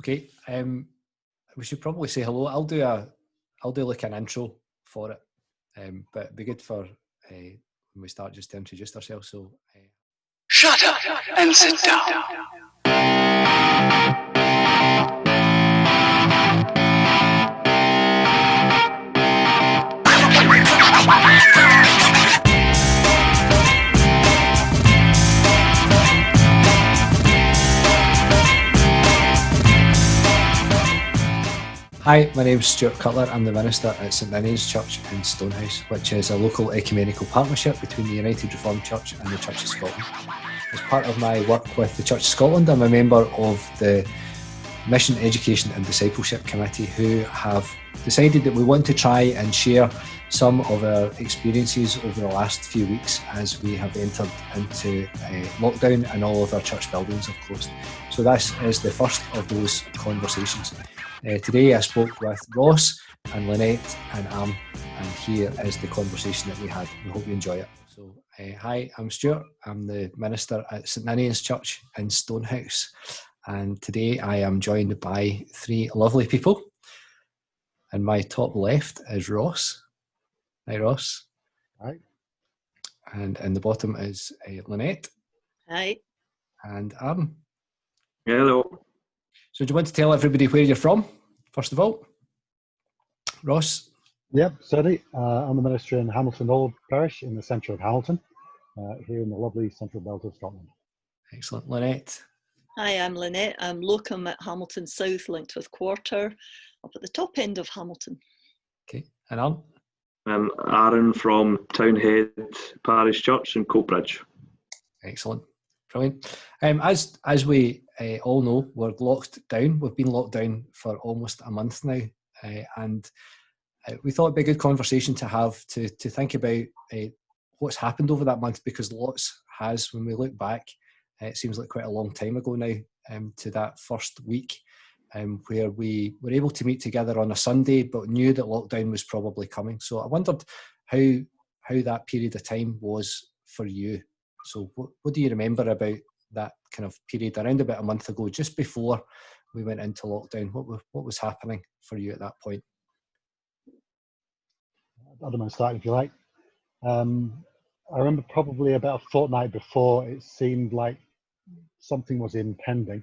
Okay, we should probably say hello. I'll do like an intro for it, but it'd be good for when we start just to introduce ourselves. So, shut up and sit down. Hi, my name's Stewart Cutler. I'm the minister at St Ninian's Church in Stonehouse, which is a local ecumenical partnership between the United Reformed Church and the Church of Scotland. As part of my work with the Church of Scotland, I'm a member of the Mission, Education and Discipleship Committee, who have decided that we want to try and share some of our experiences over the last few weeks as we have entered into lockdown and all of our church buildings have closed. So this is the first of those conversations. Today I spoke with Ross and Lynette and here is the conversation that we had. We hope you enjoy it. So, hi, I'm Stewart. I'm the minister at St Ninian's Church in Stonehouse. And today I am joined by three lovely people. And my top left is Ross. Hi, Ross. Hi. And in the bottom is Lynette. Hi. And Hello. So do you want to tell everybody where you're from, first of all? Ross? Yep, certainly. I'm the minister in Hamilton Old Parish in the centre of Hamilton, here in the lovely central belt of Scotland. Excellent. Lynette? Hi, I'm Lynette. I'm locum at Hamilton South, linked with Quarter, up at the top end of Hamilton. Okay. And I'm Aaron from Townhead Parish Church in Coatbridge. Excellent. Brilliant. As we all know, we're locked down. We've been locked down for almost a month now, and we thought it'd be a good conversation to have to think about what's happened over that month, because lots has. When we look back, it seems like quite a long time ago now, to that first week, where we were able to meet together on a Sunday, but knew that lockdown was probably coming. So I wondered how that period of time was for you. So what do you remember about that kind of period around about a month ago, just before we went into lockdown? What was happening for you at that point? I don't mind starting if you like. I remember probably about a fortnight before, it seemed like something was impending.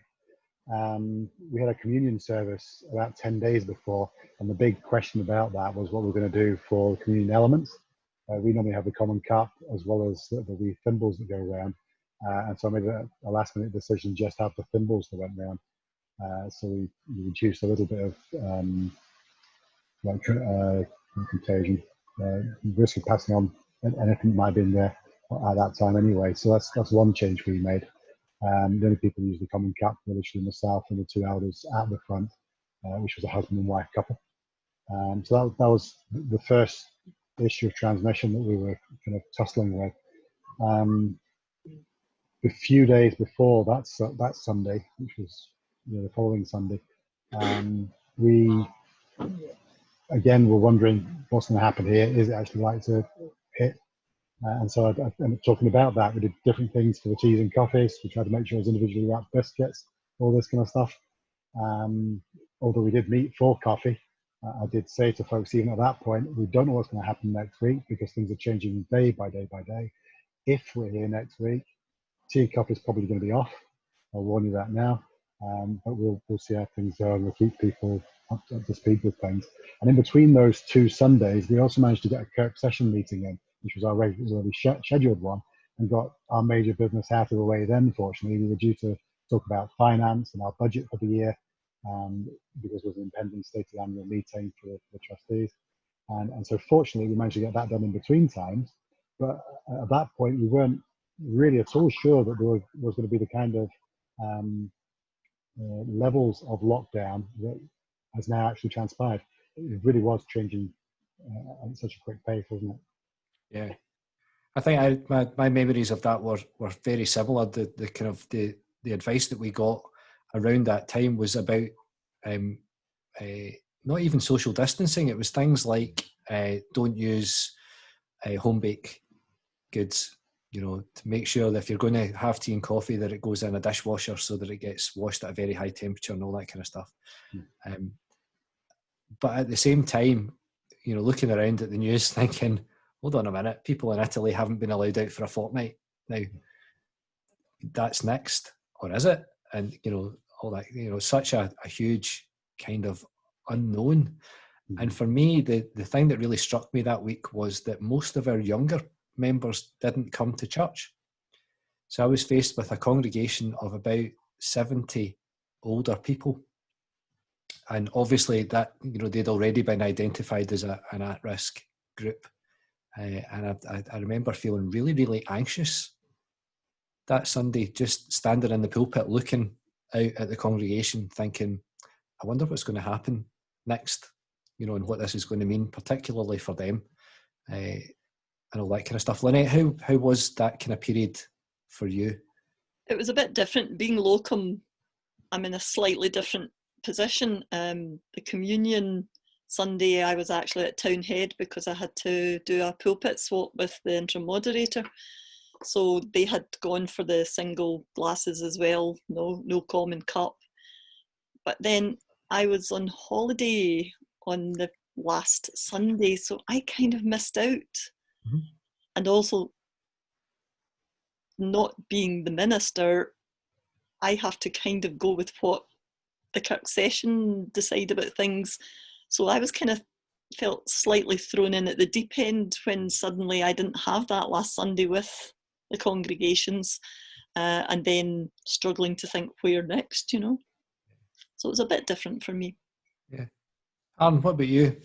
We had a communion service about 10 days before, and the big question about that was what we're going to do for the communion elements. We normally have the common cup as well as the thimbles that go around, and so I made a last minute decision just to have the thimbles that went around. So we reduced a little bit of contagion, risk of passing on anything that might have been there at that time anyway. So that's one change we made. The only people who used the common cup were literally myself and the two elders at the front, which was a husband and wife couple. So that was the first issue of transmission that we were kind of tussling with. A few days before that Sunday, which was the following Sunday, we again were wondering what's going to happen here. Is it actually like to hit? And so I ended up talking about that. We did different things for the teas and coffees. We tried to make sure it was individually wrapped biscuits, all this kind of stuff. Although we did meet for coffee, I did say to folks, even at that point, we don't know what's going to happen next week because things are changing day by day by day. If we're here next week, tea and coffee is probably going to be off. I'll warn you that now. But we'll see how things go, and we'll keep people up to speed with things. And in between those two Sundays, we also managed to get a Kirk session meeting in, which was our regularly scheduled one, and got our major business out of the way then, fortunately. We were due to talk about finance and our budget for the year, because there was an impending stated annual meeting for the trustees. And so fortunately, we managed to get that done in between times. But at that point, we weren't really at all sure that there was going to be the kind of levels of lockdown that has now actually transpired. It really was changing at such a quick pace, wasn't it? Yeah, I think my memories of that were very similar. The kind of the advice that we got around that time was about not even social distancing. It was things like don't use home bake goods, you know, to make sure that if you're going to have tea and coffee, that it goes in a dishwasher so that it gets washed at a very high temperature and all that kind of stuff. But at the same time, you know, looking around at the news thinking, hold on a minute, people in Italy haven't been allowed out for a fortnight. Now, that's next, or is it? And, you know, all that, you know, such a huge kind of unknown. And for me, the thing that really struck me that week was that most of our younger members didn't come to church. So I was faced with a congregation of about 70 older people. And obviously that, you know, they'd already been identified as an at-risk group. And I remember feeling really, really anxious that Sunday, just standing in the pulpit, looking out at the congregation, thinking, I wonder what's going to happen next, you know, and what this is going to mean, particularly for them, and all that kind of stuff. Lynette, how was that kind of period for you? It was a bit different. Being locum, I'm in a slightly different position. The communion Sunday, I was actually at Townhead because I had to do a pulpit swap with the interim moderator. So they had gone for the single glasses as well, no common cup. But then I was on holiday on the last Sunday, so I kind of missed out. Mm-hmm. And also, not being the minister, I have to kind of go with what the Kirk session decide about things. So I was kind of felt slightly thrown in at the deep end when suddenly I didn't have that last Sunday with the congregations, and then struggling to think where next, you know. So it was a bit different for me. Yeah. Aaron, what about you?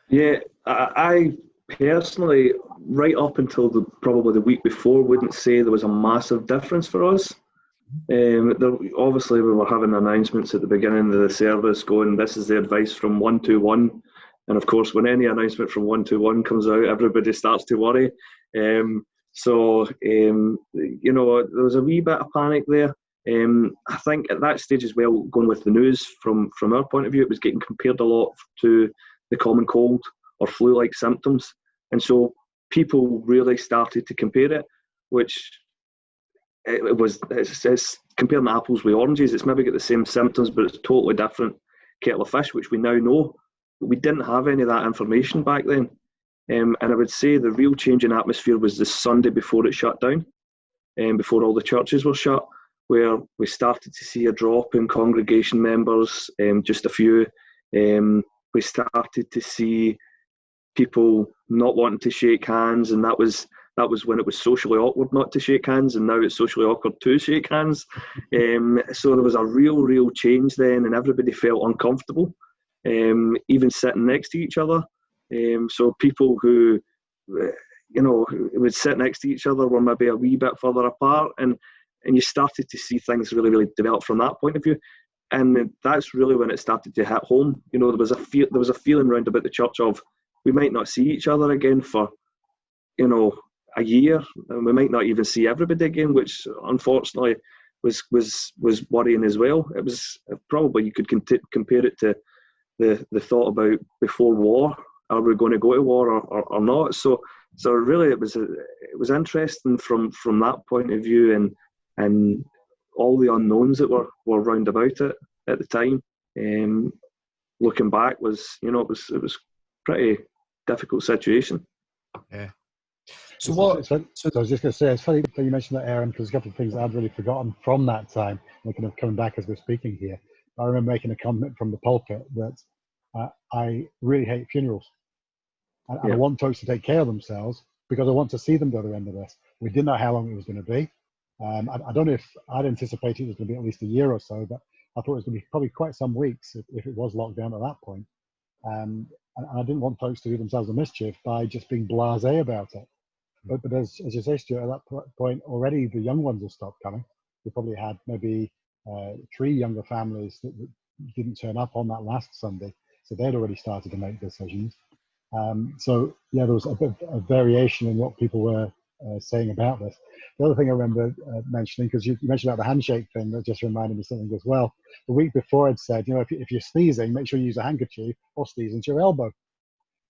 Yeah, I personally, right up until probably the week before, wouldn't say there was a massive difference for us. Obviously, we were having announcements at the beginning of the service going, this is the advice from 121. And of course, when any announcement from 121 comes out, everybody starts to worry. So, you know, there was a wee bit of panic there. I think at that stage as well, going with the news from our point of view, it was getting compared a lot to the common cold or flu-like symptoms. And so people really started to compare it, which it's comparing apples with oranges. It's maybe got the same symptoms, but it's a totally different kettle of fish, which we now know. But we didn't have any of that information back then. And I would say the real change in atmosphere was the Sunday before it shut down, before all the churches were shut, where we started to see a drop in congregation members, just a few. We started to see people not wanting to shake hands, and that was when it was socially awkward not to shake hands, and now it's socially awkward to shake hands. So there was a real change then, and everybody felt uncomfortable, even sitting next to each other. So people who, you know, would sit next to each other were maybe a wee bit further apart, and you started to see things really develop from that point of view. And that's really when it started to hit home. You know, there was a feeling round about the church of, we might not see each other again for, you know, a year, and we might not even see everybody again, which unfortunately was worrying as well. It was probably, you could compare it to the thought about before war. Are we going to go to war or not? So really it was interesting from that point of view, and all the unknowns that were round about it at the time. Looking back was, you know, it was pretty difficult situation. Yeah. So I was just going to say, it's funny that you mentioned that, Aaron, because a couple of things I'd really forgotten from that time, and kind of coming back as we're speaking here. I remember making a comment from the pulpit that I really hate funerals. And I want folks to take care of themselves because I want to see them to the other end of this. We didn't know how long it was going to be. I don't know if I'd anticipated it was going to be at least a year or so, but I thought it was going to be probably quite some weeks if it was locked down at that point. And I didn't want folks to do themselves a mischief by just being blasé about it. But as you say, Stuart, at that point already the young ones have stopped coming. We probably had maybe 3 younger families that didn't turn up on that last Sunday, so they'd already started to make decisions. So yeah, there was a bit of variation in what people were saying about this. The other thing I remember mentioning, because you mentioned about the handshake thing, that just reminded me something as well. The week before I'd said, you know, if you're sneezing, make sure you use a handkerchief or sneeze into your elbow.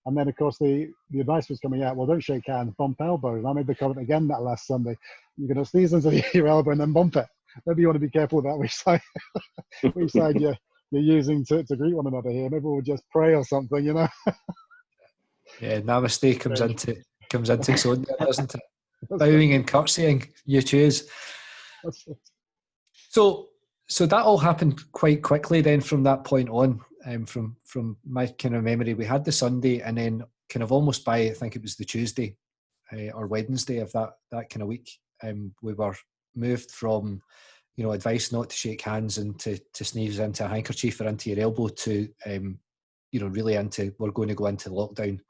And then, of course, the advice was coming out, well, don't shake hands, bump elbows. And I made the comment again that last Sunday. You're going to sneeze into your elbow and then bump it. Maybe you want to be careful about which side you're using to greet one another here. Maybe we'll just pray or something, you know. Yeah, namaste comes into its own there, doesn't it? Bowing and curtsying, you choose. So that all happened quite quickly then from that point on. From my kind of memory, we had the Sunday, and then kind of almost by, I think it was the Tuesday or Wednesday of that kind of week, we were moved from, advice not to shake hands and to sneeze into a handkerchief or into your elbow to, really into, we're going to go into lockdown.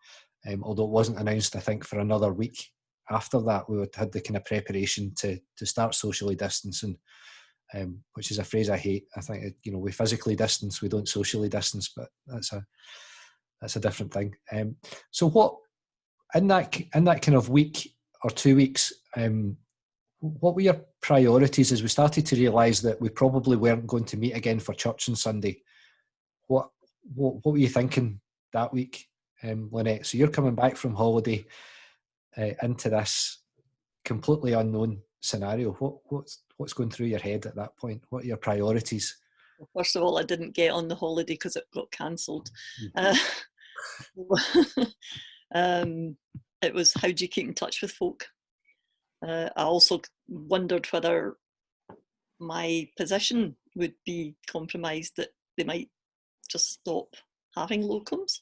Although it wasn't announced, I think, for another week after that, we had the kind of preparation to start socially distancing, which is a phrase I hate. I think, we physically distance, we don't socially distance, but that's a different thing. So what, in that kind of week or 2 weeks, what were your priorities as we started to realise that we probably weren't going to meet again for church on Sunday? What were you thinking that week, Lynette? So you're coming back from holiday into this completely unknown scenario. What's going through your head at that point? What are your priorities? First of all, I didn't get on the holiday because it got cancelled. It was, how do you keep in touch with folk? I also wondered whether my position would be compromised, that they might just stop having locums.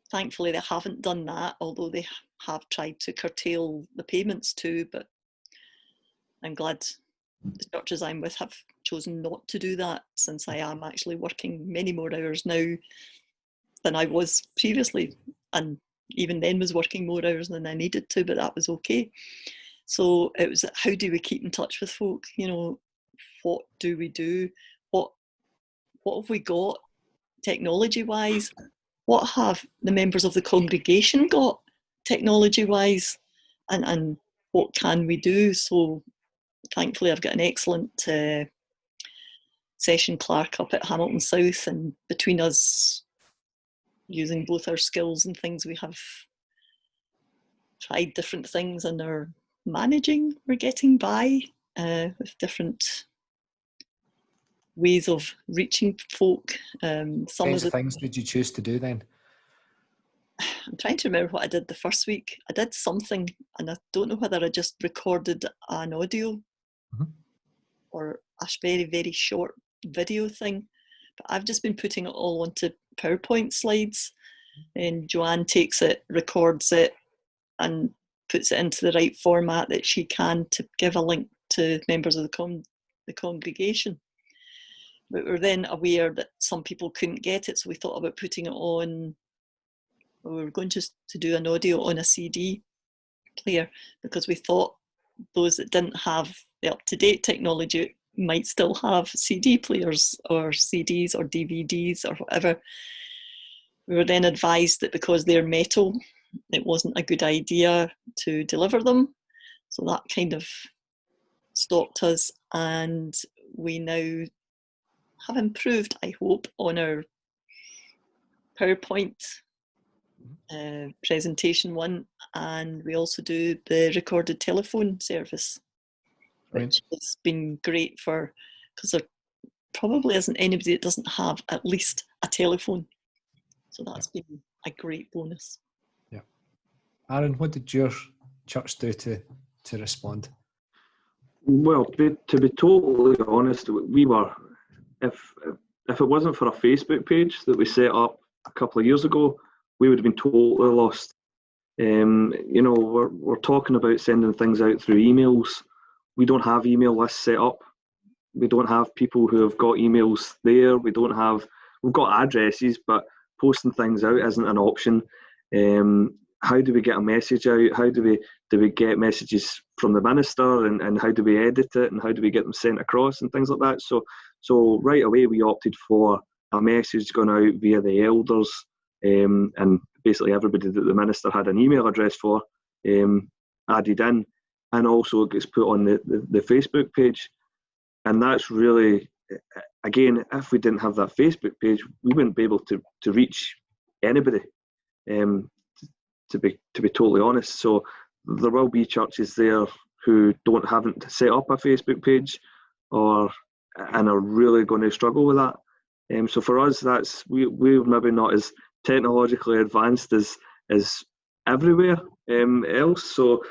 Thankfully, they haven't done that, although they have tried to curtail the payments too, but I'm glad the churches I'm with have chosen not to do that, since I am actually working many more hours now than I was previously, and even then was working more hours than I needed to, but that was okay. So it was, how do we keep in touch with folk? What do we do? What have we got technology-wise? What have the members of the congregation got technology-wise? And what can we do? So thankfully I've got an excellent session clerk up at Hamilton South, and between us, using both our skills and things, we have tried different things and are managing. We're getting by with different ways of reaching folk. Some of the things did you choose to do then? I'm trying to remember what I did the first week. I did something, and I don't know whether I just recorded an audio or a very, very short video thing. But I've just been putting it all onto PowerPoint slides, and Joanne takes it, records it, and puts it into the right format that she can to give a link to members of the congregation. But we're then aware that some people couldn't get it, so we thought about putting it on. We were going just to do an audio on a CD player, because we thought those that didn't have the up-to-date technology might still have CD players or CDs or DVDs or whatever. We were then advised that because they're metal, it wasn't a good idea to deliver them. So that kind of stopped us, and we now have improved, I hope, on our PowerPoint presentation one, and we also do the recorded telephone service, which has been great because there probably isn't anybody that doesn't have at least a telephone. So that's been a great bonus. Yeah. Aaron, what did your church do to respond? Well, to be totally honest, we were, if it wasn't for a Facebook page that we set up a couple of years ago, we would have been totally lost. We're talking about sending things out through emails. We don't have email lists set up. We don't have people who have got emails there. We've got addresses, but posting things out isn't an option. How do we get a message out? How do we get messages from the minister, and how do we edit it, and how do we get them sent across and things like that? So right away we opted for a message going out via the elders, and basically everybody that the minister had an email address for added in, and also it gets put on the Facebook page. And that's really, again, if we didn't have that Facebook page, we wouldn't be able to reach anybody. to be totally honest. So there will be churches there who haven't set up a Facebook page, and are really going to struggle with that. So for us, we're maybe not as technologically advanced as everywhere else. So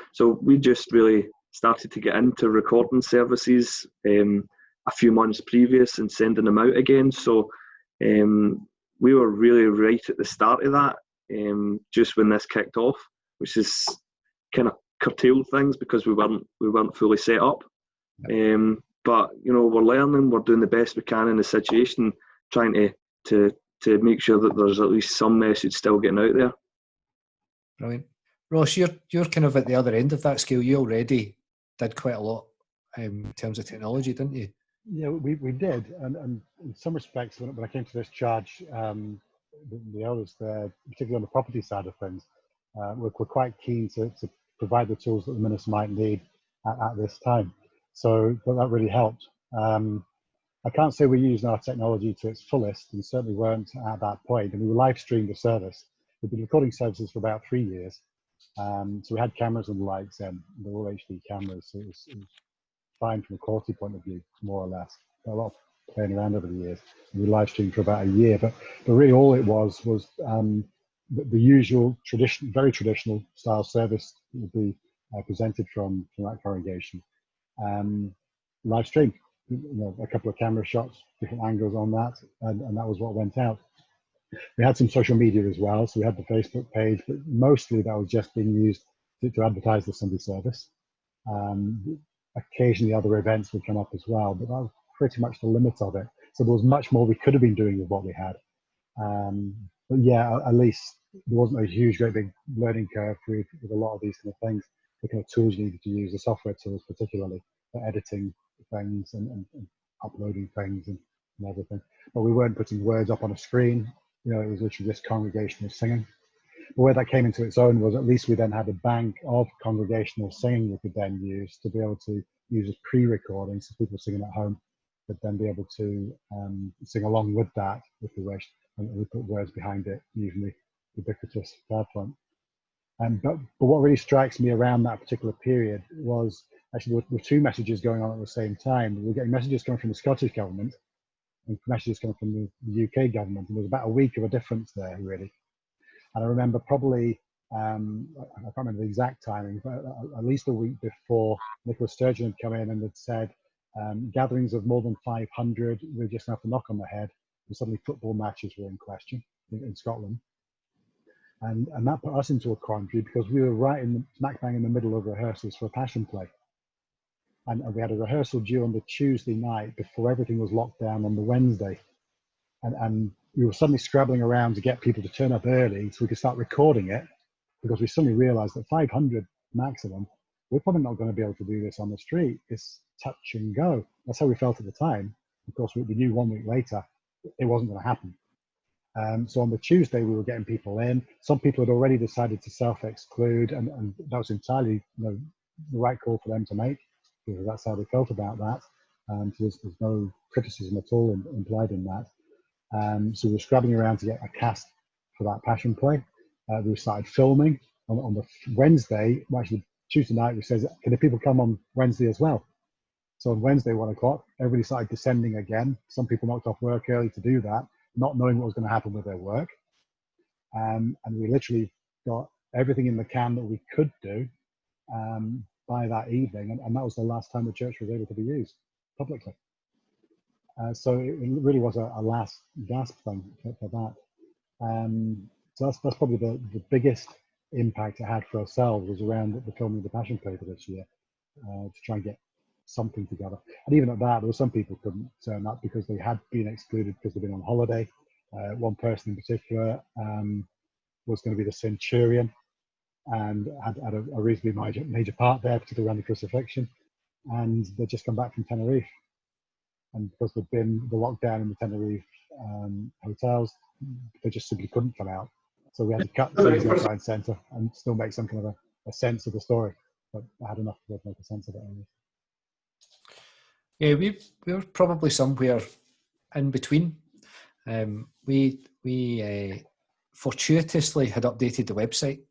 we just really started to get into recording services a few months previous and sending them out again. So we were really right at the start of that, just when this kicked off, which is kind of curtailed things because we weren't fully set up. But we're learning, we're doing the best we can in the situation, trying to make sure that there's at least some message still getting out there. Brilliant. Ross, you're kind of at the other end of that scale. You already did quite a lot in terms of technology, didn't you? Yeah, we did, and in some respects, when I came to this charge, the others there, particularly on the property side of things, we're quite keen to provide the tools that the minister might need at this time. So that really helped. I can't say we're using our technology to its fullest, and certainly weren't at that point. And we were live streamed the service. We've been recording services for about 3 years. So we had cameras and lights, and they're all HD cameras. So it was fine from a quality point of view, more or less. A lot of playing around over the years. And we live streamed for about a year, but really all it was the usual very traditional style service that would be presented from that congregation. Live stream, a couple of camera shots, different angles on that, and that was what went out. We had some social media as well, so we had the Facebook page, but mostly that was just being used to advertise the Sunday service. Occasionally other events would come up as well, but that was pretty much the limit of it. So there was much more we could have been doing with what we had. But yeah, at least there wasn't a huge, great big learning curve with a lot of these kind of things. The kind of tools you needed to use, the software tools particularly, for editing things and uploading things and everything. But we weren't putting words up on a screen. It was literally just congregational singing. But where that came into its own was at least we then had a bank of congregational singing we could then use to be able to use as pre-recording, so people singing at home could then be able to sing along with that if they wished, and we put words behind it, usually ubiquitous PowerPoint. But what really strikes me around that particular period was actually there were two messages going on at the same time. We were getting messages coming from the Scottish government and messages coming from the UK government, and there was about a week of a difference there, really. And I remember probably, I can't remember the exact timing, but at least a week before, Nicola Sturgeon had come in and had said, gatherings of more than 500, we're just going to have to knock on the head. And suddenly football matches were in question in Scotland. And that put us into a quandary because we were right smack bang in the middle of rehearsals for a passion play. And we had a rehearsal due on the Tuesday night before everything was locked down on the Wednesday. And we were suddenly scrabbling around to get people to turn up early so we could start recording it, because we suddenly realized that 500 maximum, we're probably not going to be able to do this on the street. It's touch and go. That's how we felt at the time. Of course, we knew 1 week later it wasn't going to happen. So on the Tuesday, we were getting people in. Some people had already decided to self-exclude, and that was entirely the right call for them to make, because that's how they felt about that. So there's no criticism at all implied in that. So we were scrabbling around to get a cast for that passion play. We started filming on the Wednesday. Well, actually, Tuesday night, we said, can the people come on Wednesday as well? So on Wednesday, 1 o'clock, everybody started descending again. Some people knocked off work early to do that, not knowing what was going to happen with their work. And we literally got everything in the can that we could do by that evening. And that was the last time the church was able to be used publicly. So it really was a last gasp thing for that. So that's probably the biggest impact it had for ourselves, was around the filming of the Passion Play for this year, to try and get something together. And even at that, there were some people who couldn't turn up because they had been excluded because they'd been on holiday. One person in particular was going to be the centurion and had a reasonably major part there, particularly around the crucifixion. And they'd just come back from Tenerife. And because there'd been the lockdown in the Tenerife hotels, they just simply couldn't come out. So we had to cut things left, right, and centre and still make some kind of a sense of the story. But I had enough to make a sense of it. Yeah, we were probably somewhere in between. We fortuitously had updated the website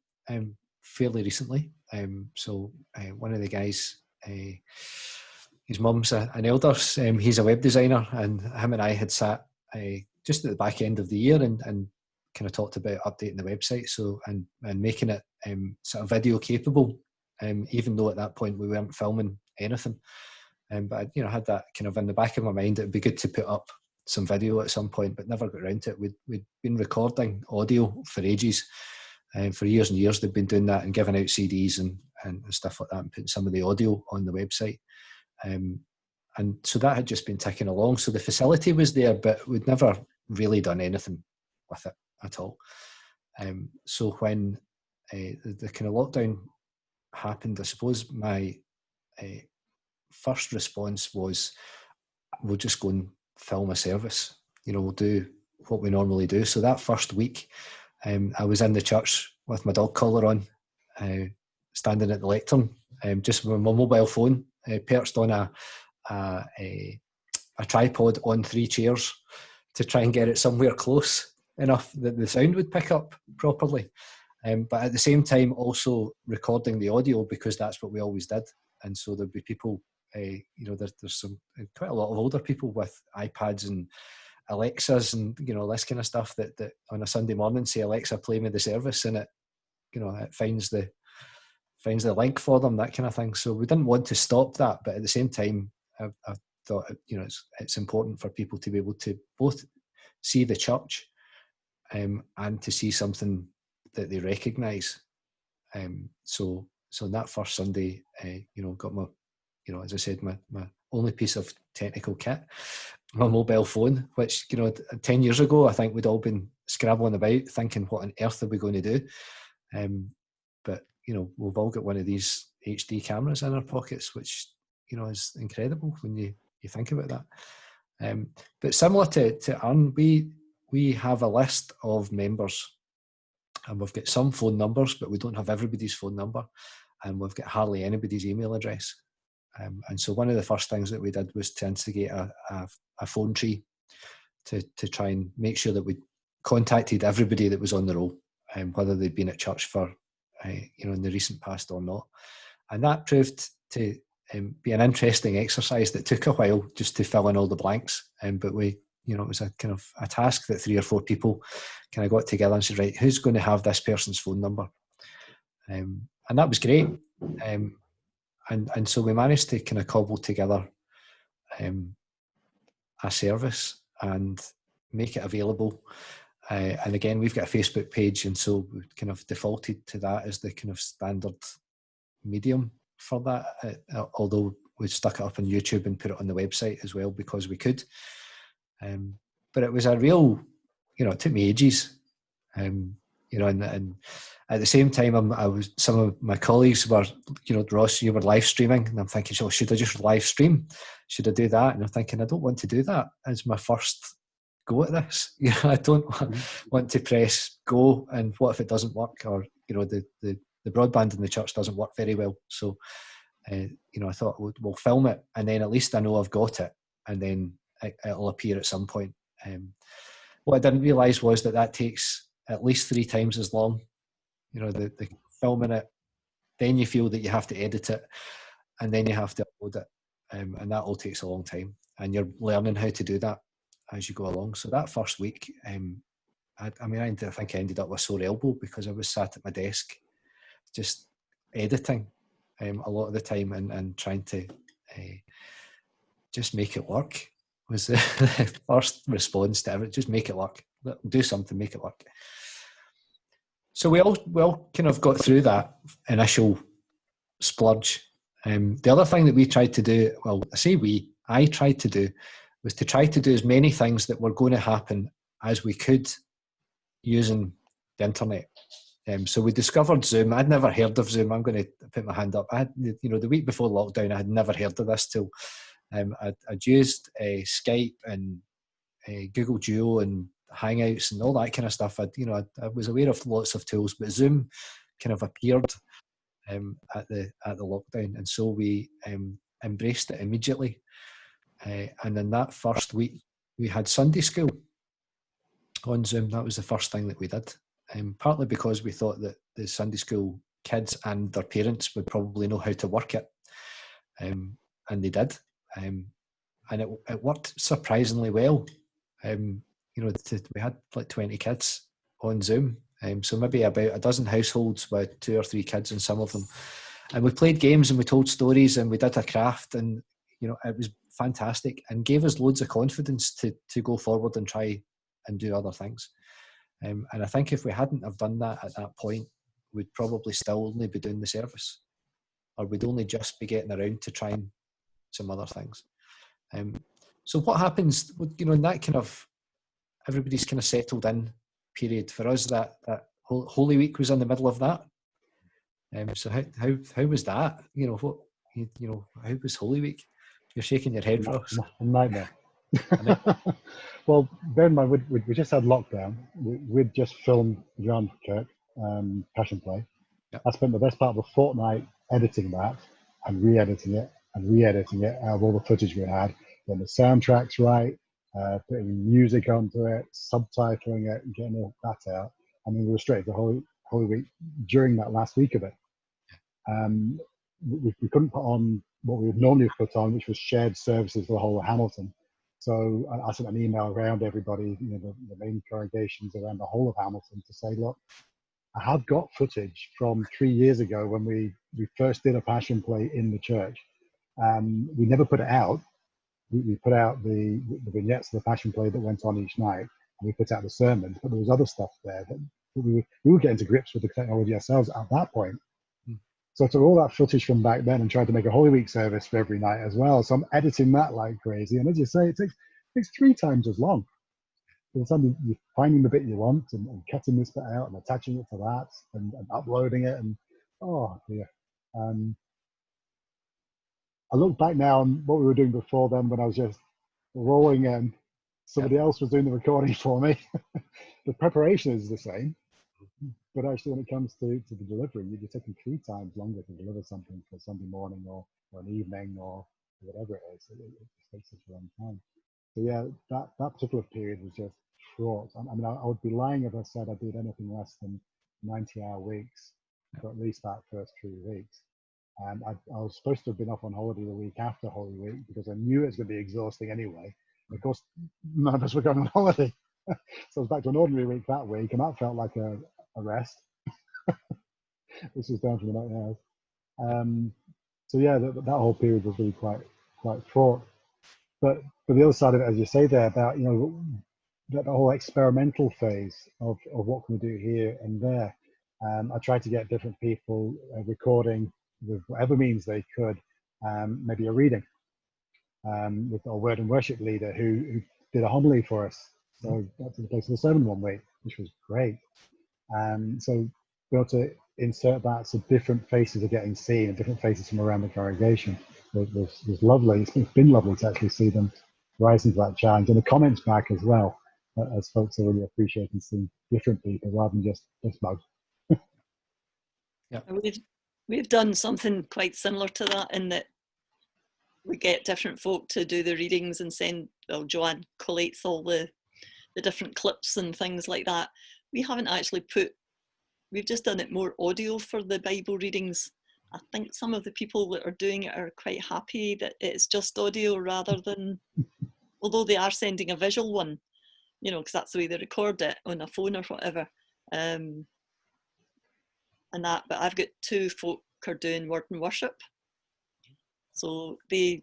fairly recently. So one of the guys, his mum's an elder, he's a web designer, and him and I had sat just at the back end of the year and kind of talked about updating the website, so and making it sort of video capable, even though at that point we weren't filming anything. But I, had that kind of in the back of my mind. It would be good to put up some video at some point, but never got around to it. We'd been recording audio for ages, and for years and years they've been doing that and giving out CDs and stuff like that, and putting some of the audio on the website. And so that had just been ticking along. So the facility was there, but we'd never really done anything with it at all. So when the kind of lockdown happened, I suppose my first response was, we'll just go and film a service. We'll do what we normally do. So that first week, I was in the church with my dog collar on, standing at the lectern, just with my mobile phone perched on a tripod on 3 chairs to try and get it somewhere close enough that the sound would pick up properly. But at the same time also recording the audio, because that's what we always did. And so there'd be people, there's some quite a lot of older people with iPads and Alexas and this kind of stuff that on a Sunday morning say, Alexa, play me the service, and it it finds the link for them, that kind of thing. So we didn't want to stop that, but at the same time I thought it's important for people to be able to both see the church and to see something that they recognise. So on that first Sunday, got my, as I said, my only piece of technical kit, my mobile phone, which 10 years ago I think we'd all been scrabbling about thinking, what on earth are we going to do? But we've all got one of these HD cameras in our pockets, which is incredible when you think about that. But similar to Aaron, we have a list of members, and we've got some phone numbers, but we don't have everybody's phone number, and we've got hardly anybody's email address. And so one of the first things that we did was to instigate a phone tree to try and make sure that we contacted everybody that was on the roll, whether they'd been at church for in the recent past or not. And that proved to be an interesting exercise that took a while just to fill in all the blanks. But we, it was a kind of a task that 3 or 4 people kind of got together and said, right, who's going to have this person's phone number? And that was great. And so we managed to kind of cobble together a service and make it available. And again, we've got a Facebook page, and so we kind of defaulted to that as the kind of standard medium for that, although we stuck it up on YouTube and put it on the website as well because we could. But it was a real, it took me ages, and at the same time, some of my colleagues were, Ross, you were live streaming, and I'm thinking, oh, should I just live stream? Should I do that? And I'm thinking, I don't want to do that as my first go at this. I don't want to press go, and what if it doesn't work, or the broadband in the church doesn't work very well. So I thought we'll film it, and then at least I know I've got it, and then it'll appear at some point. What I didn't realise was that takes at least 3 times as long. The filming it, then you feel that you have to edit it, and then you have to upload it, and that all takes a long time, and you're learning how to do that as you go along. So that first week, I think I ended up with a sore elbow because I was sat at my desk just editing a lot of the time and trying to just make it work was the first response to it. Just make it work. Do something, make it work. So we all kind of got through that initial splurge. The other thing that we tried to do, I tried to do, was to try to do as many things that were going to happen as we could using the internet. So we discovered Zoom. I'd never heard of Zoom. I'm going to put my hand up. I had, the week before lockdown, I had never heard of this till I'd used Skype and Google Duo and Hangouts and all that kind of stuff. I was aware of lots of tools, but Zoom kind of appeared at the lockdown, and so we embraced it immediately. And in that first week, we had Sunday school on Zoom. That was the first thing that we did. partly because we thought that the Sunday school kids and their parents would probably know how to work it, and they did, and it worked surprisingly well. We had like 20 kids on Zoom, so maybe about a dozen households with 2 or 3 kids in some of them, and we played games and we told stories and we did a craft, and it was fantastic and gave us loads of confidence to go forward and try and do other things. And I think if we hadn't have done that at that point, we'd probably still only be doing the service, or we'd only just be getting around to trying some other things. So what happens, in that kind of, everybody's kind of settled in period. For us, that Holy Week was in the middle of that. So how was that? How was Holy Week? You're shaking your head, Ross. A nightmare. Well, bear in mind, we just had lockdown. We'd just filmed John Kirk Passion Play. Yep. I spent the best part of a fortnight editing that and re-editing it out of all the footage we had, getting the soundtracks right, putting music onto it, subtitling it, and getting all that out. And then we were straight to Holy Week during that last week of it. We couldn't put on what we would normally put on, which was shared services for the whole of Hamilton. So I sent an email around everybody, the main congregations around the whole of Hamilton, to say, look, I have got footage from 3 years ago when we first did a Passion Play in the church. We never put it out. We put out the vignettes of the Passion Play that went on each night, and we put out the sermons, but there was other stuff there that we were getting to grips with the technology ourselves at that point. So I took all that footage from back then and tried to make a Holy Week service for every night as well. So I'm editing that like crazy. And as you say, it takes 3 times as long. By the time you're finding the bit you want and cutting this bit out and attaching it to that and uploading it, and oh dear. I look back now on what we were doing before then, when I was just rolling in. Somebody else was doing the recording for me. The preparation is the same. But actually, when it comes to the delivery, you're taking 3 times longer to deliver something for Sunday morning or an evening or whatever it is. It just takes such a long time. So yeah, that particular period was just fraught. I mean, I would be lying if I said I did anything less than 90-hour weeks for at least that first 3 weeks. And I was supposed to have been off on holiday the week after Holy Week because I knew it was going to be exhausting anyway. And of course, none of us were going on holiday. So I was back to an ordinary week that week, and that felt like a rest. This was down to the 90 hours. So yeah, that whole period was really quite fraught. But the other side of it, as you say there, about that whole experimental phase of what can we do here and there. I tried to get different people recording with whatever means they could, maybe a reading with a word and worship leader who did a homily for us. So that's in the place of the sermon one week, which was great. So be able to insert that so different faces are getting seen and different faces from around the congregation was lovely. It's been lovely to actually see them rising to that challenge, and the comments back as well, as folks are really appreciating seeing different people rather than just both. Yeah, we've done something quite similar to that, in that we get different folk to do the readings and send. Well, Joanne collates all the different clips and things like that. We haven't actually we've just done it more audio for the Bible readings. I think some of the people that are doing it are quite happy that it's just audio rather than, although they are sending a visual one, because that's the way they record it on a phone or whatever. And that, but I've got 2 folk who are doing word and worship. So they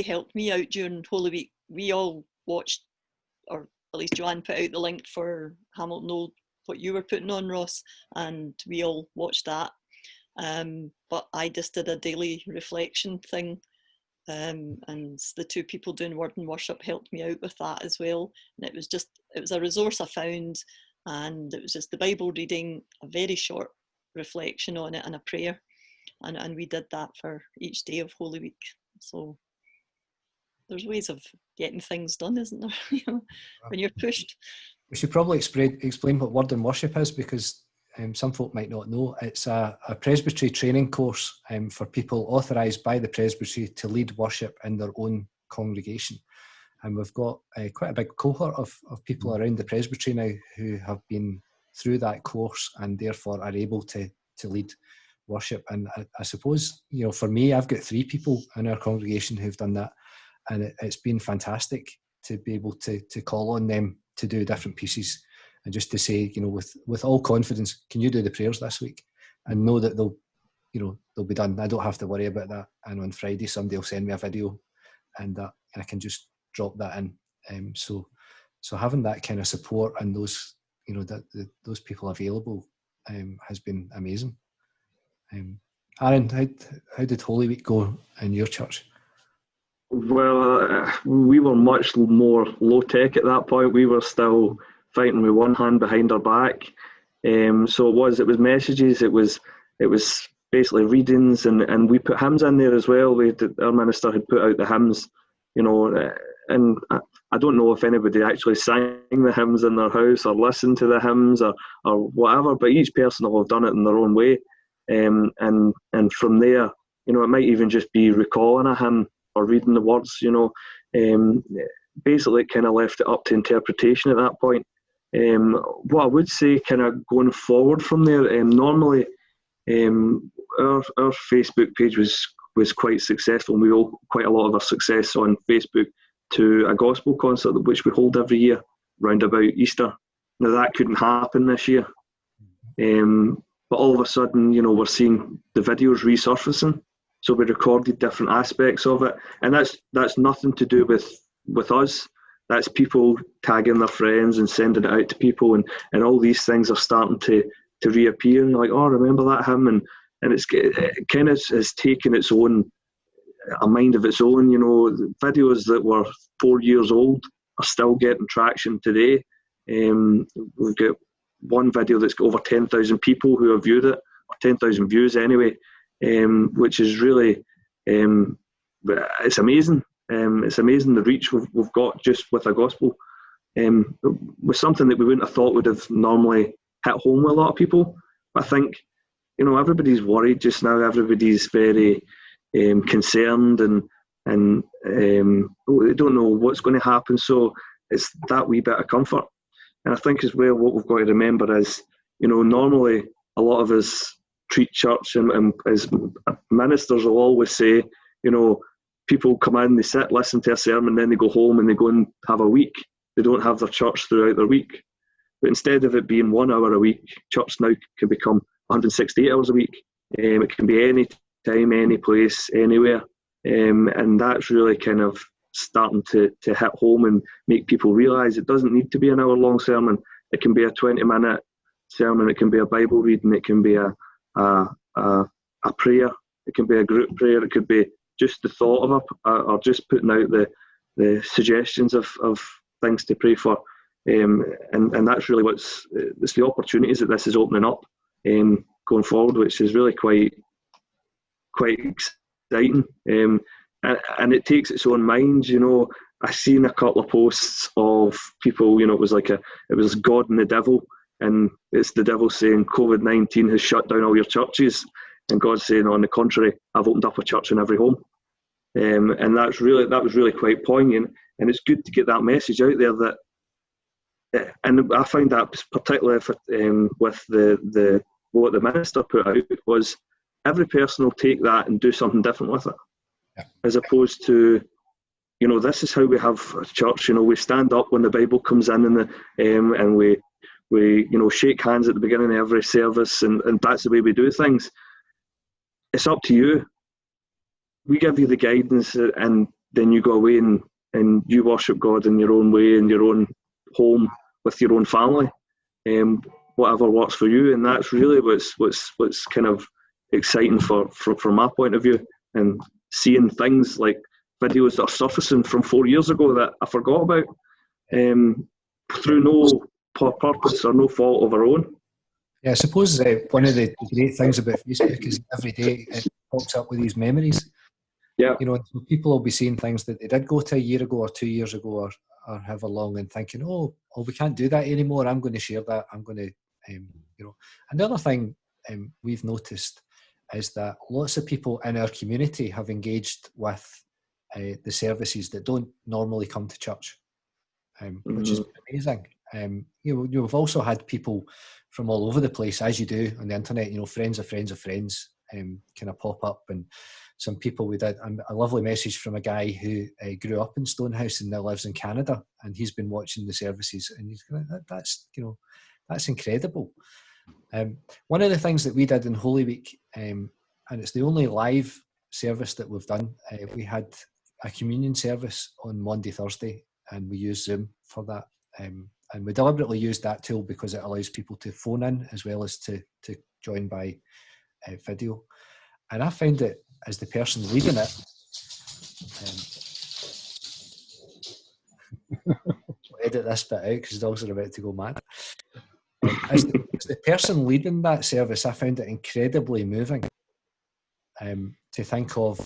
helped me out during Holy Week. We all watched, or at least Joanne put out the link for Hamilton Old, what you were putting on, Ross, and we all watched that. But I just did a daily reflection thing, and the 2 people doing word and worship helped me out with that as well. And it was a resource I found, and it was just the Bible reading, a very short reflection on it, and a prayer, and we did that for each day of Holy Week. So there's ways of getting things done, isn't there? When you're pushed. We should probably explain what word and worship is, because some folk might not know. It's a presbytery training course for people authorised by the presbytery to lead worship in their own congregation. And we've got quite a big cohort of people around the presbytery now who have been through that course and therefore are able to lead worship. And I suppose, for me, I've got 3 people in our congregation who've done that, and it's been fantastic to be able to call on them to do different pieces and just to say, with all confidence, can you do the prayers this week? And know that they'll be done. I don't have to worry about that. And on Friday, somebody will send me a video and I can just drop that in. So having that kind of support and those, those people available has been amazing. Aaron, how did Holy Week go in your church? Well, we were much more low tech at that point. We were still fighting with one hand behind our back. So it was messages. It was basically readings, and we put hymns in there as well. Our minister had put out the hymns, and I don't know if anybody actually sang the hymns in their house or listened to the hymns or whatever, but each person will have done it in their own way. And from there, it might even just be recalling a hymn or reading the words, basically it kind of left it up to interpretation at that point. What I would say kind of going forward from there, normally our Facebook page was quite successful. We owe quite a lot of our success on Facebook to a gospel concert which we hold every year round about Easter. Now that couldn't happen this year. But all of a sudden, we're seeing the videos resurfacing. So we recorded different aspects of it. And that's nothing to do with us. That's people tagging their friends and sending it out to people. And all these things are starting to reappear. And you're like, oh, remember that hymn? And it kind of has taken a mind of its own. Videos that were 4 years old are still getting traction today. We've got one video that's got over 10,000 people who have viewed it, or 10,000 views anyway, which is really, it's amazing. It's amazing the reach we've got just with a gospel, with something that we wouldn't have thought would have normally hit home with a lot of people. But I think, everybody's worried just now. Everybody's very concerned and they don't know what's going to happen. So it's that wee bit of comfort. And I think as well, what we've got to remember is, normally a lot of us treat church and as ministers will always say, people come in, they sit, listen to a sermon, then they go home and they go and have a week. They don't have their church throughout their week. But instead of it being 1 hour a week, church now can become 168 hours a week. It can be any time, any place, anywhere. And that's really kind of starting to hit home and make people realise it doesn't need to be an hour-long sermon. It can be a 20-minute sermon. It can be a Bible reading. It can be a prayer. It can be a group prayer. It could be just the thought of or just putting out the suggestions of things to pray for. And that's really it's the opportunities that this is opening up going forward, which is really quite exciting. And it takes its own mind. I've seen a couple of posts of people, it was God and the devil, and it's the devil saying COVID-19 has shut down all your churches, and God's saying, on the contrary, I've opened up a church in every home. And that was really quite poignant, and it's good to get that message out there. That, and I find that particularly with the what the minister put out was every person will take that and do something different with it. Yeah. As opposed to, this is how we have a church. We stand up when the Bible comes in, and we shake hands at the beginning of every service, and that's the way we do things. It's up to you. We give you the guidance, and then you go away and you worship God in your own way, in your own home, with your own family, whatever works for you. And that's really what's kind of exciting from my point of view, and seeing things like videos that are surfacing from 4 years ago that I forgot about, through no purpose or no fault of our own. Yeah, I suppose one of the great things about Facebook is every day it pops up with these memories. Yeah. So people will be seeing things that they did go to a year ago or 2 years ago or however long, and thinking, oh, we can't do that anymore. I'm going to share that. I'm going to, And the other thing we've noticed is that lots of people in our community have engaged with the services that don't normally come to church, which has been amazing. You've also had people from all over the place, as you do on the internet, friends of friends of friends kind of pop up, and some people, we did a lovely message from a guy who grew up in Stonehouse and now lives in Canada, and he's been watching the services, and he's going, that's incredible. One of the things that we did in Holy Week, and it's the only live service that we've done, we had a communion service on Monday, Thursday, and we used Zoom for that. And we deliberately used that tool because it allows people to phone in as well as to join by video. And I found it, as the person leading it, I'll edit this bit out because the dogs are about to go mad. As the person leading that service, I found it incredibly moving to think of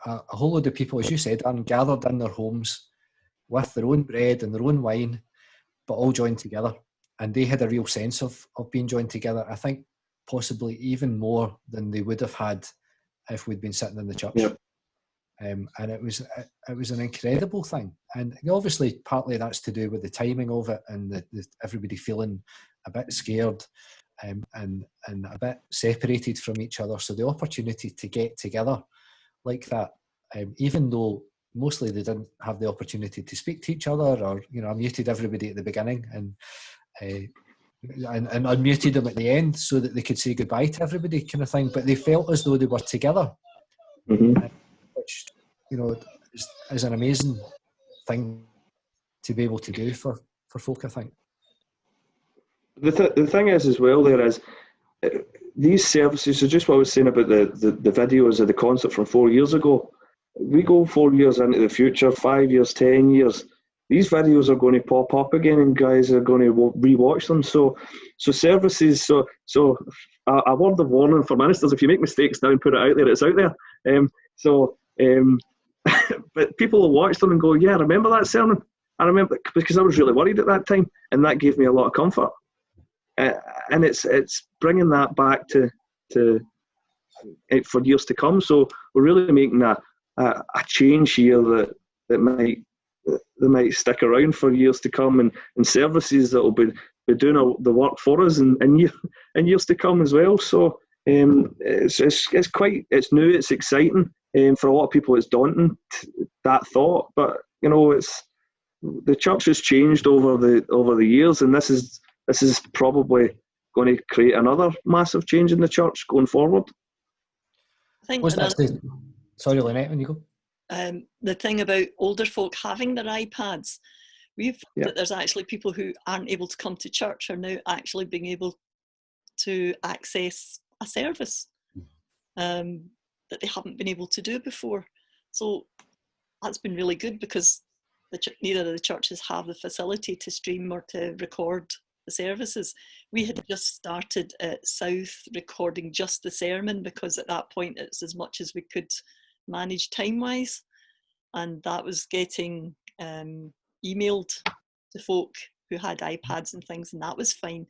a whole load of people, as you said, gathered in their homes with their own bread and their own wine, but all joined together. And they had a real sense of being joined together, I think possibly even more than they would have had if we'd been sitting in the church. Yep. And it was an incredible thing. And obviously partly that's to do with the timing of it and everybody feeling a bit scared and a bit separated from each other. So the opportunity to get together like that, even though mostly they didn't have the opportunity to speak to each other, or I muted everybody at the beginning and unmuted them at the end so that they could say goodbye to everybody, kind of thing. But they felt as though they were together, which is an amazing thing to be able to do for folk, I think. The thing is as well, there is these services. So just what I was saying about the videos of the concert from 4 years ago. We go 4 years into the future, 5 years, 10 years. These videos are going to pop up again, and guys are going to rewatch them. So services. So a word of warning for ministers: if you make mistakes now and put it out there, it's out there. But people will watch them and go, "Yeah, I remember that sermon. I remember," because I was really worried at that time, and that gave me a lot of comfort. And it's bringing that back to for years to come. So we're really making a change here that might stick around for years to come, and services that will be doing the work for us in years to come as well. So it's new, it's exciting. For a lot of people, it's daunting, that thought. But it's the church has changed over the years, and this is probably going to create another massive change in the church going forward. I think sorry, Lynette, when you go. The thing about older folk having their iPads, we've that there's actually people who aren't able to come to church are now actually being able to access a service that they haven't been able to do before. So that's been really good, because neither of the churches have the facility to stream or to record the services. We had just started at South recording just the sermon, because at that point it's as much as we could manage time-wise, and that was getting emailed to folk who had iPads and things, and that was fine.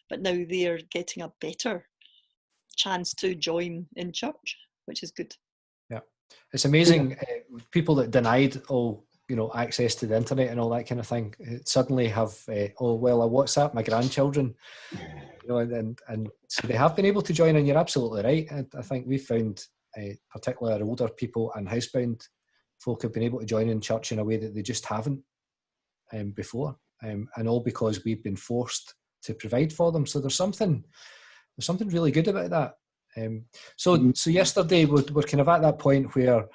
But now they're getting a better chance to join in church, which is good. Yeah, it's amazing. People that denied access to the internet and all that kind of thing suddenly have I WhatsApp my grandchildren, and so they have been able to join. And you're absolutely right. I think we found particularly our older people and housebound folk have been able to join in church in a way that they just haven't before, and all because we've been forced to provide for them. So there's something really good about that. So yesterday we're kind of at that point where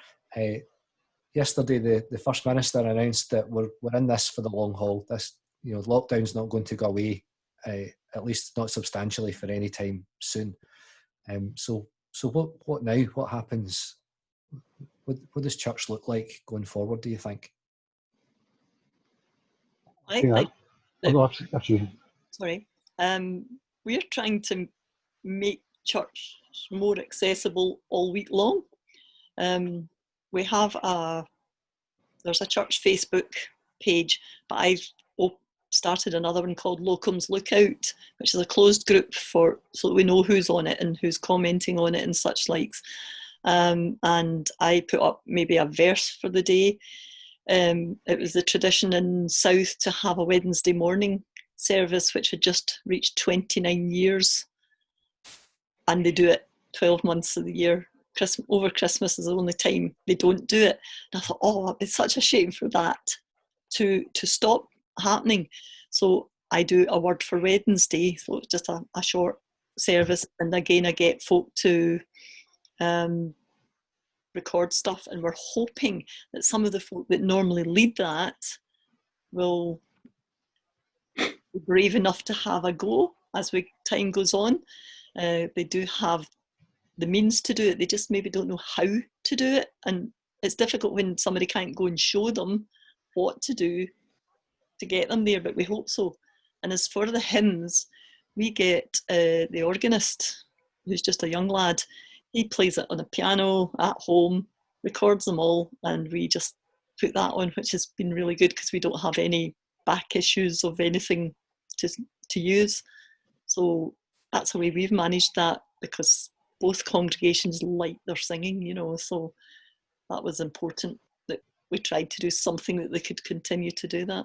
yesterday the First Minister announced that we're in this for the long haul. This lockdown's not going to go away, at least not substantially for any time soon. So what now? What happens? What does church look like going forward, do you think? I think Sorry. We're trying to make church more accessible all week long. We have there's a church Facebook page, but I've started another one called Locum's Lookout, which is a closed group so that we know who's on it and who's commenting on it and such likes. and I put up maybe a verse for the day. It was the tradition in South to have a Wednesday morning service, which had just reached 29 years, and they do it 12 months of the year. Over Christmas is the only time they don't do it. And I thought, oh, it's such a shame for that to stop happening. So I do a word for Wednesday, so it's just a short service, and again I get folk to record stuff, and we're hoping that some of the folk that normally lead that will be brave enough to have a go as time goes on. They do have the means to do it, they just maybe don't know how to do it, and it's difficult when somebody can't go and show them what to do to get them there, but we hope so. And as for the hymns, we get the organist, who's just a young lad. He plays it on a piano at home, records them all, and we just put that on, which has been really good because we don't have any back issues of anything to use. So that's the way we've managed that, because both congregations like their singing, you know, so that was important, that we tried to do something that they could continue to do that.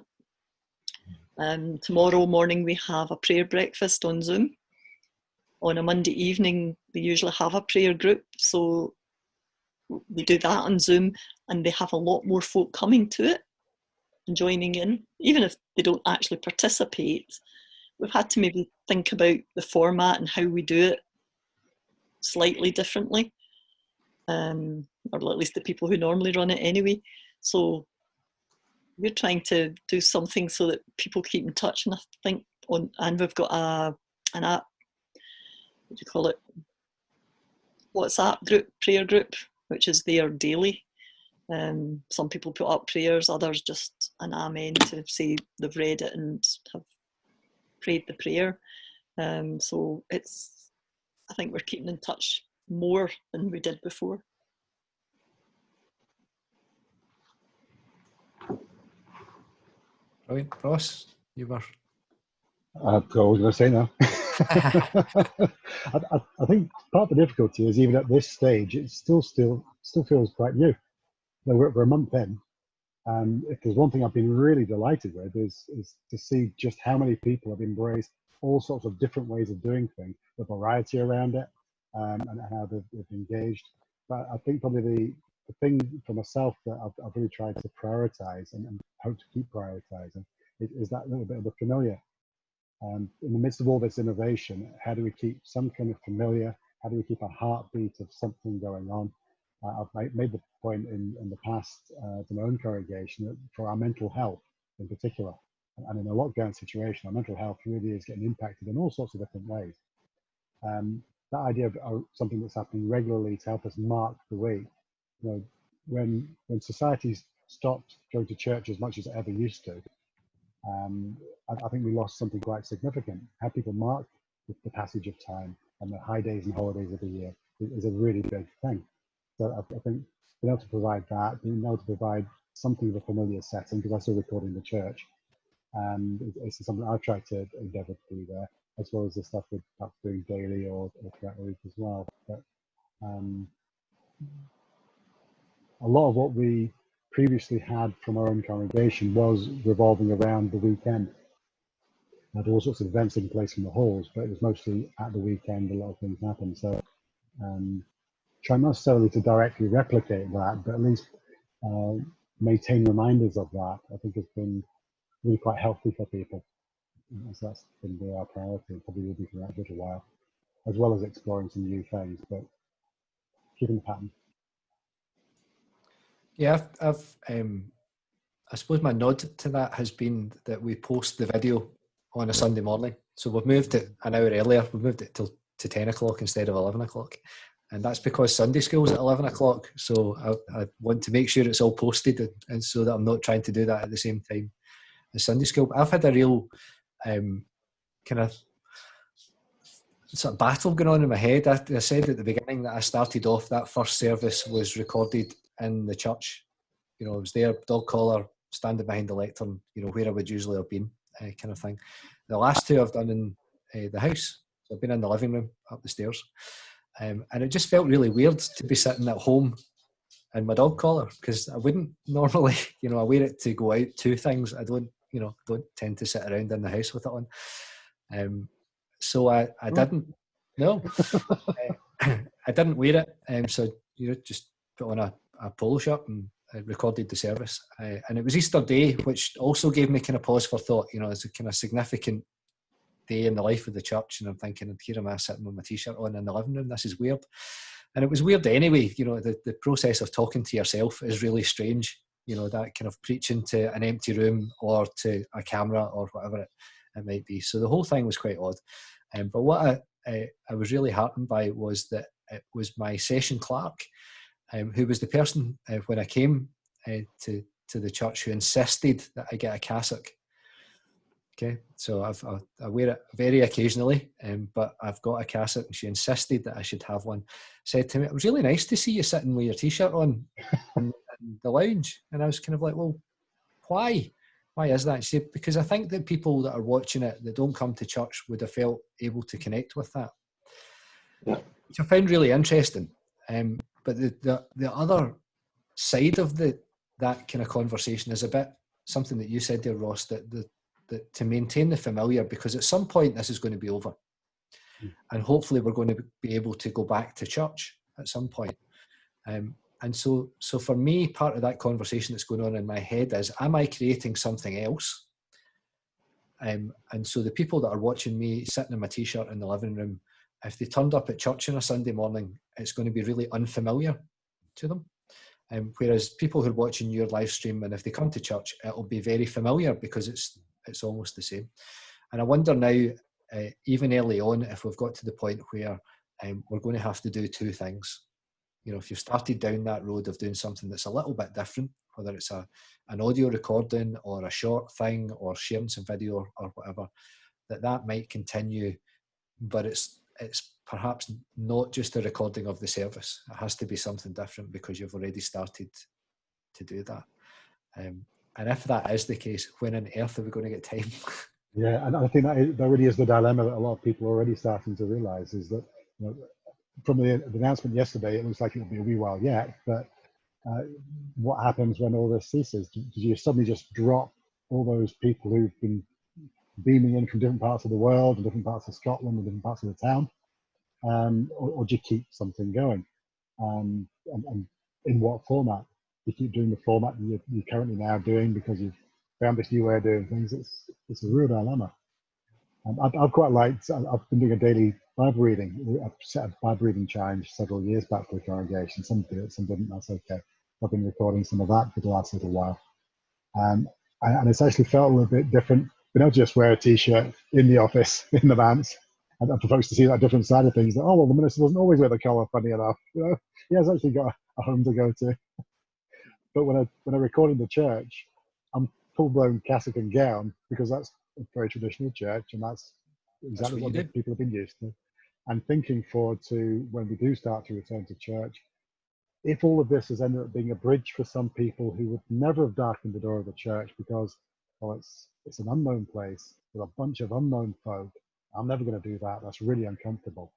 Tomorrow morning we have a prayer breakfast on Zoom. On a Monday evening they usually have a prayer group, so we do that on Zoom, and they have a lot more folk coming to it and joining in, even if they don't actually participate. We've had to maybe think about the format and how we do it slightly differently, or at least the people who normally run it anyway. So we're trying to do something so that people keep in touch, and I think and we've got an app, what do you call it, WhatsApp group, prayer group, which is there daily. Some people put up prayers, others just an amen to say they've read it and have prayed the prayer. So I think we're keeping in touch more than we did before. Brilliant. Ross, you were... I was going to say now. I think part of the difficulty is, even at this stage, it still feels quite new. We're a month in, and if there's one thing I've been really delighted with is to see just how many people have embraced all sorts of different ways of doing things, the variety around it, and how they've engaged. But I think probably the thing for myself that I've really tried to prioritise and hope to keep prioritising is that little bit of the familiar. In the midst of all this innovation, how do we keep some kind of familiar? How do we keep a heartbeat of something going on? I've made the point in the past to my own congregation that for our mental health in particular, and in a lockdown situation, our mental health really is getting impacted in all sorts of different ways. That idea of something that's happening regularly to help us mark the week, you know, when society's stopped going to church as much as it ever used to, I think we lost something quite significant. How people mark the passage of time and the high days and holidays of the year is a really big thing. So I think being able to provide that, being able to provide something of a familiar setting, because I still record in the church, it's something I've tried to endeavour to do there, as well as the stuff we're perhaps doing daily or throughout the week as well. But a lot of what we previously had from our own congregation was revolving around the weekend. Had all sorts of events in place in the halls, but it was mostly at the weekend a lot of things happened. So try not necessarily to directly replicate that, but at least maintain reminders of that, I think has been really quite healthy for people. So that's been our priority, and probably will be for that little while, as well as exploring some new things, but keeping the pattern. Yeah, I suppose my nod to that has been that we post the video on a Sunday morning. So we've moved it an hour earlier. We've moved it to 10 o'clock instead of 11 o'clock. And that's because Sunday school's at 11 o'clock. So I want to make sure it's all posted, and so that I'm not trying to do that at the same time as Sunday school. But I've had a real kind of sort of battle going on in my head. I said at the beginning that I started off, that first service was recorded in the church. You know, I was there, dog collar, standing behind the lectern, you know, where I would usually have been, kind of thing. The last two I've done in the house. So I've been in the living room, up the stairs. And it just felt really weird to be sitting at home in my dog collar, because I wouldn't normally, I wear it to go out to things. I don't tend to sit around in the house with it on. So I didn't. No, I didn't wear it. So just put on a polo shirt and I recorded the service. And it was Easter Day, which also gave me kind of pause for thought. It's a kind of significant day in the life of the church, and I'm thinking, here am I sitting with my t-shirt on in the living room. This is weird. And it was weird anyway. The process of talking to yourself is really strange. That kind of preaching to an empty room or to a camera or whatever it might be. So the whole thing was quite odd. But what I was really heartened by was that it was my session clerk, who was the person when I came to the church, who insisted that I get a cassock. Okay, so I wear it very occasionally, but I've got a cassock, and she insisted that I should have one. Said to me, it was really nice to see you sitting with your t-shirt on in the lounge. And I was kind of like, well, why? Why is that? She said, because I think that people that are watching it that don't come to church would have felt able to connect with that. Yeah. Which I found really interesting. But the other side of that kind of conversation is a bit something that you said there, Ross, that to maintain the familiar, because at some point this is going to be over, and hopefully we're going to be able to go back to church at some point. And so for me, part of that conversation that's going on in my head is, am I creating something else? And so the people that are watching me sitting in my t-shirt in the living room, if they turned up at church on a Sunday morning, it's going to be really unfamiliar to them. Whereas people who are watching your live stream, and if they come to church, it'll be very familiar because it's almost the same. And I wonder now, even early on, if we've got to the point where we're going to have to do two things. If you've started down that road of doing something that's a little bit different, whether it's an audio recording or a short thing or sharing some video or whatever, that might continue, but it's perhaps not just a recording of the service. It has to be something different because you've already started to do that. And if that is the case, when on earth are we going to get time? Yeah, and I think that really is the dilemma that a lot of people are already starting to realise, is that from the announcement yesterday, it looks like it'll be a wee while yet, but what happens when all this ceases? Do you suddenly just drop all those people who've been beaming in from different parts of the world and different parts of Scotland and different parts of the town, or do you keep something going? And in what format? You keep doing the format you're currently now doing because you've found this new way of doing things. It's a real dilemma. I've quite liked, I've been doing a daily Bible reading. I've set a Bible reading challenge several years back for the congregation. Some did it, some didn't. That's okay. I've been recording some of that for the last little while. And it's actually felt a little bit different. Being able to just wear a t-shirt in the office, in the vans, and for folks to see that different side of things. That, oh, well, the minister doesn't always wear the collar, funny enough. He has actually got a home to go to. But when I record in the church, I'm full-blown cassock and gown, because that's a very traditional church, and that's exactly what people have been used to. And thinking forward to when we do start to return to church, if all of this has ended up being a bridge for some people who would never have darkened the door of the church because, well, it's an unknown place with a bunch of unknown folk, I'm never going to do that, that's really uncomfortable.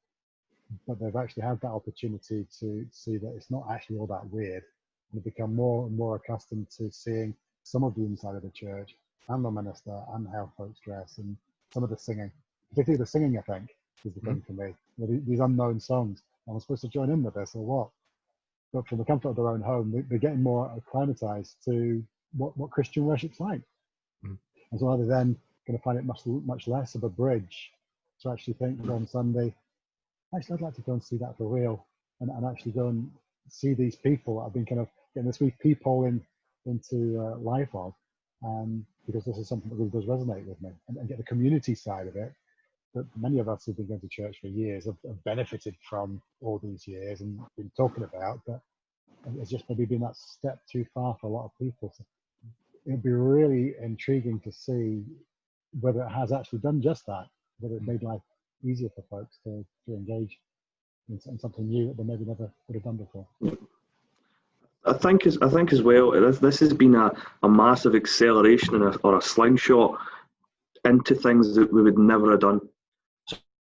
But they've actually had that opportunity to see that it's not actually all that weird, and become more and more accustomed to seeing some of the inside of the church and the minister and how folks dress and some of the singing. Particularly the singing, I think, is the thing for me. These unknown songs. Am I supposed to join in with this or what? But from the comfort of their own home, they're getting more acclimatized to what Christian worship's like. And so they're then going to find it much less of a bridge to actually think on Sunday, actually, I'd like to go and see that for real, and actually go and see these people that I've been kind of getting this wee peephole into life of, because this is something that really does resonate with me, and get the community side of it that many of us who've been going to church for years have benefited from all these years and been talking about, but it's just maybe been that step too far for a lot of people. So it'd be really intriguing to see whether it has actually done just that, whether it made life easier for folks to engage in something new that they maybe never would have done before. I think as well, this has been a massive acceleration or a slingshot into things that we would never have done.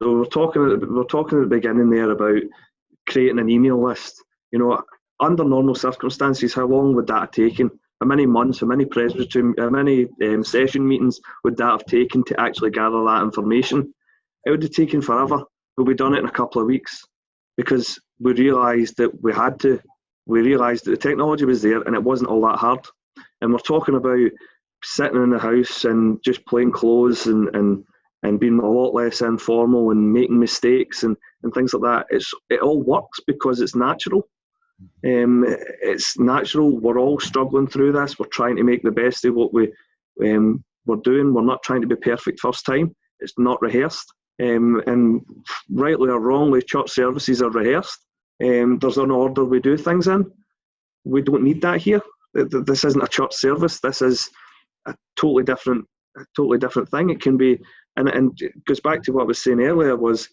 So we're talking at the beginning there about creating an email list. You know, under normal circumstances, how long would that have taken? How many months, how many presbytery, how many session meetings would that have taken to actually gather that information? It would have taken forever, but we've done it in a couple of weeks because we realised that we had to. We realised that the technology was there and it wasn't all that hard. And we're talking about sitting in the house and just plain clothes and being a lot less informal and making mistakes and things like that. It all works because it's natural. It's natural. We're all struggling through this. We're trying to make the best of what we're doing. We're not trying to be perfect first time. It's not rehearsed. And rightly or wrongly, church services are rehearsed. There's an order we do things in. We don't need that here. This isn't a church service. This is a totally different thing. It can be, and it goes back to what I was saying earlier, was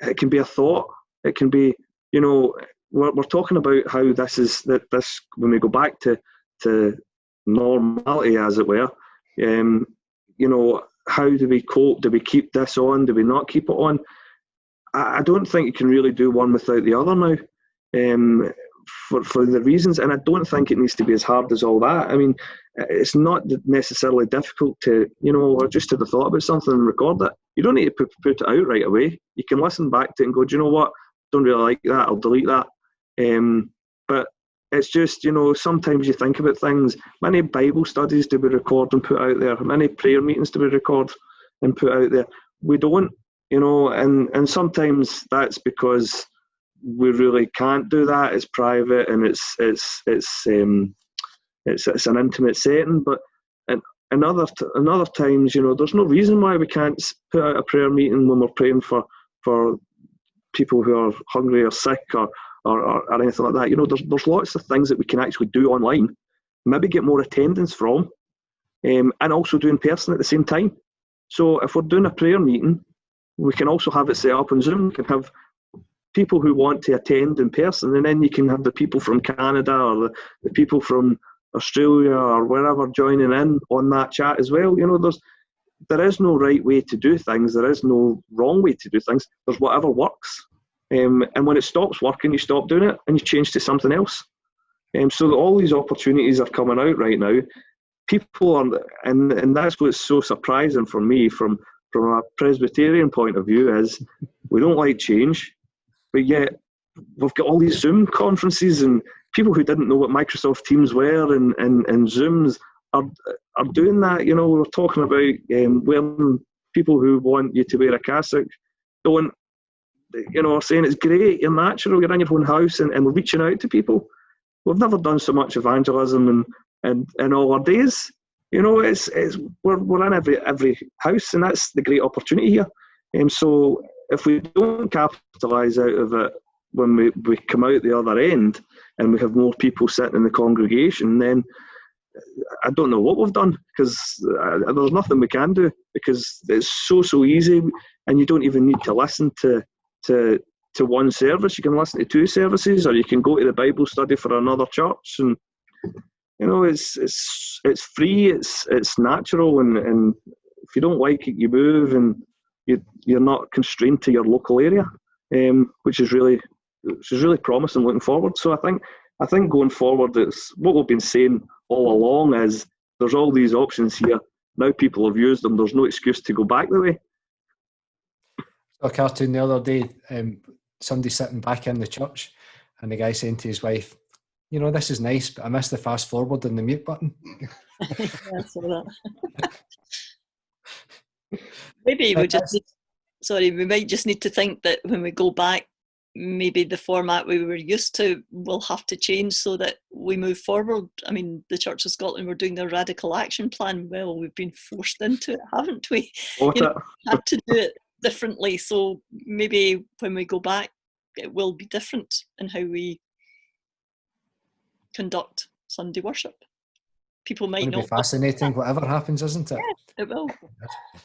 it can be a thought. It can be, you know, we're talking about how this when we go back to normality, as it were, you know, how do we cope? Do we keep this on? Do we not keep it on? I don't think you can really do one without the other now, for the reasons, and I don't think it needs to be as hard as all that. I mean, it's not necessarily difficult to, you know, just to the thought about something and record it. You don't need to put it out right away. You can listen back to it and go, do you know what? Don't really like that. I'll delete that. But it's just, you know, sometimes you think about things. Many Bible studies do we record and put out there. Many prayer meetings do we record and put out there. We don't, you know, and sometimes that's because we really can't do that. It's private and it's an intimate setting. But and other times, you know, there's no reason why we can't put out a prayer meeting when we're praying for people who are hungry or sick or anything like that. You know, there's lots of things that we can actually do online, maybe get more attendance from, and also do in person at the same time. So if we're doing a prayer meeting, we can also have it set up on Zoom. We can have people who want to attend in person, and then you can have the people from Canada or the people from Australia or wherever joining in on that chat as well. You know, there is no right way to do things. There is no wrong way to do things. There's whatever works. And when it stops working, you stop doing it and you change to something else. So that all these opportunities are coming out right now. People are, and that's what's so surprising for me from a Presbyterian point of view, is we don't like change, but yet we've got all these Zoom conferences and people who didn't know what Microsoft Teams were and Zooms are doing that. You know, we're talking about wearing, people who want you to wear a cassock don't, you know, are saying it's great, you're natural, you're in your own house, and we're reaching out to people. We've never done so much evangelism in all our days. You know, we're in every house, and that's the great opportunity here. So if we don't capitalise out of it when we come out the other end and we have more people sitting in the congregation, then I don't know what we've done, because there's nothing we can do, because it's so easy, and you don't even need to listen to one service. You can listen to two services, or you can go to the Bible study for another church, and you know, it's free, it's natural, and if you don't like it, you move, and you're not constrained to your local area, which is really promising looking forward. So I think going forward, it's what we've been saying all along, is there's all these options here. Now people have used them, there's no excuse to go back the way. A cartoon the other day, somebody sitting back in the church, and the guy saying to his wife, you know, this is nice, but I missed the fast forward and the mute button. Yeah, I saw that. Maybe we might just need to think that when we go back, maybe the format we were used to will have to change so that we move forward. I mean, the Church of Scotland were doing their radical action plan. Well, we've been forced into it, haven't we? You know, we had to do it differently. So maybe when we go back, it will be different in how we conduct Sunday worship. People might not. It'll be fascinating, whatever happens, isn't it? Yeah, it will.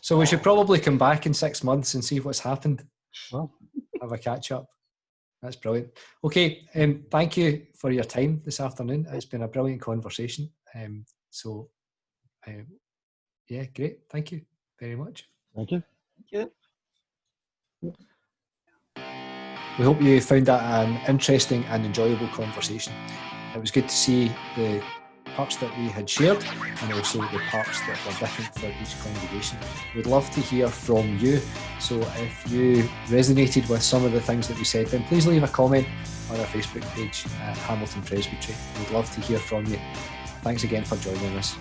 So we should probably come back in 6 months and see what's happened. Well, have a catch up. That's brilliant. Okay, thank you for your time this afternoon. It's been a brilliant conversation. Yeah, great. Thank you very much. Thank you. Thank you. We hope you found that an interesting and enjoyable conversation. It was good to see the parts that we had shared and also the parts that were different for each congregation. We'd love to hear from you, so if you resonated with some of the things that we said, then please leave a comment on our Facebook page at Hamilton Presbytery. We'd love to hear from you. Thanks again for joining us.